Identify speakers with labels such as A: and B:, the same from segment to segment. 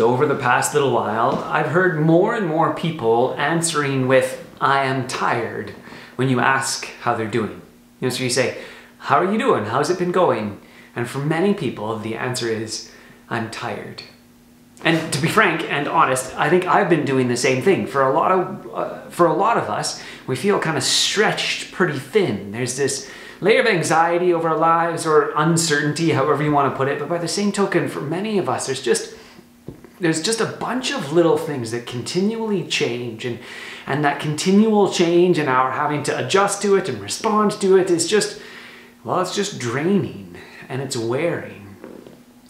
A: So over the past little while, I've heard more and more people answering with, "I am tired," when you ask how they're doing. So you say, "How are you doing? How's it been going?" And for many people, the answer is, "I'm tired." And to be frank and honest, I think I've been doing the same thing. For a lot of us, we feel kind of stretched pretty thin. There's this layer of anxiety over our lives, or uncertainty, however you want to put it. But by the same token, for many of us, there's just a bunch of little things that continually change, and that continual change and our having to adjust to it and respond to it is just, well, it's just draining and it's wearing.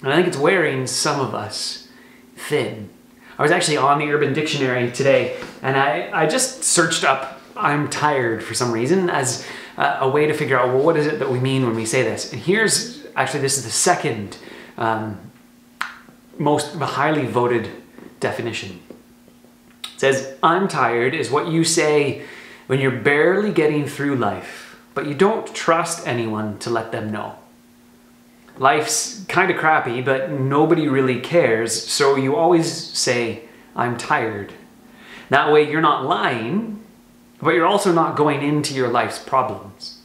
A: And I think it's wearing some of us thin. I was actually on the Urban Dictionary today, and I just searched up "I'm tired" for some reason as a way to figure out, well, what is it that we mean when we say this? And this is the second most highly voted definition. It says, "I'm tired" is what you say when you're barely getting through life, but you don't trust anyone to let them know. Life's kind of crappy, but nobody really cares, so you always say, "I'm tired." That way you're not lying, but you're also not going into your life's problems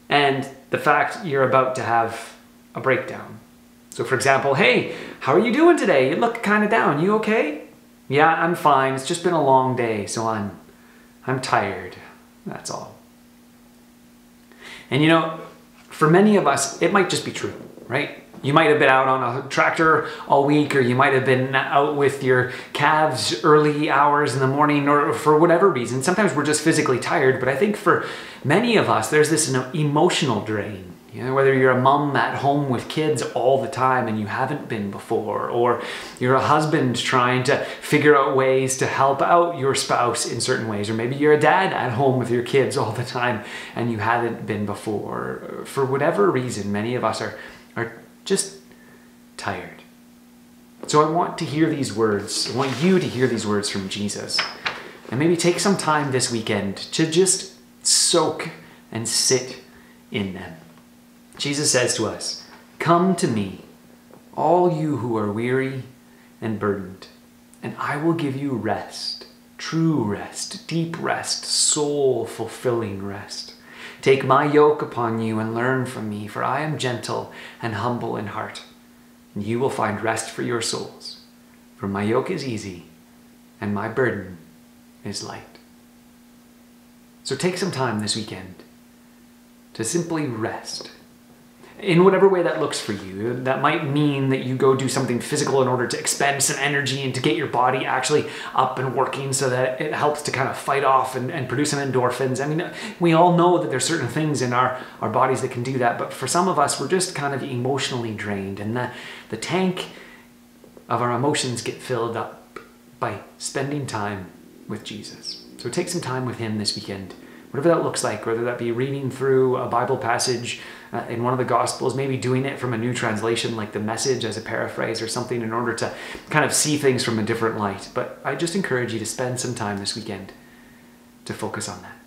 A: and the fact you're about to have a breakdown. So for example, "Hey, how are you doing today? You look kind of down. You okay?" "Yeah, I'm fine. It's just been a long day, so I'm tired. That's all." And for many of us, it might just be true, right? You might have been out on a tractor all week, or you might have been out with your calves early hours in the morning, or for whatever reason. Sometimes we're just physically tired, but I think for many of us, there's this emotional drain. Whether you're a mom at home with kids all the time and you haven't been before, or you're a husband trying to figure out ways to help out your spouse in certain ways, or maybe you're a dad at home with your kids all the time and you haven't been before. For whatever reason, many of us are just tired. So I want to hear these words. I want you to hear these words from Jesus. And maybe take some time this weekend to just soak and sit in them. Jesus says to us, "Come to me, all you who are weary and burdened, and I will give you rest, true rest, deep rest, soul-fulfilling rest. Take my yoke upon you and learn from me, for I am gentle and humble in heart, and you will find rest for your souls. For my yoke is easy and my burden is light." So take some time this weekend to simply rest. In whatever way that looks for you. That might mean that you go do something physical in order to expend some energy and to get your body actually up and working so that it helps to kind of fight off and produce some endorphins. I mean, we all know that there's certain things in our bodies that can do that, but for some of us, we're just kind of emotionally drained, and the tank of our emotions get filled up by spending time with Jesus. So take some time with him this weekend. Whatever that looks like, whether that be reading through a Bible passage in one of the Gospels, maybe doing it from a new translation like the Message as a paraphrase or something in order to kind of see things from a different light. But I just encourage you to spend some time this weekend to focus on that.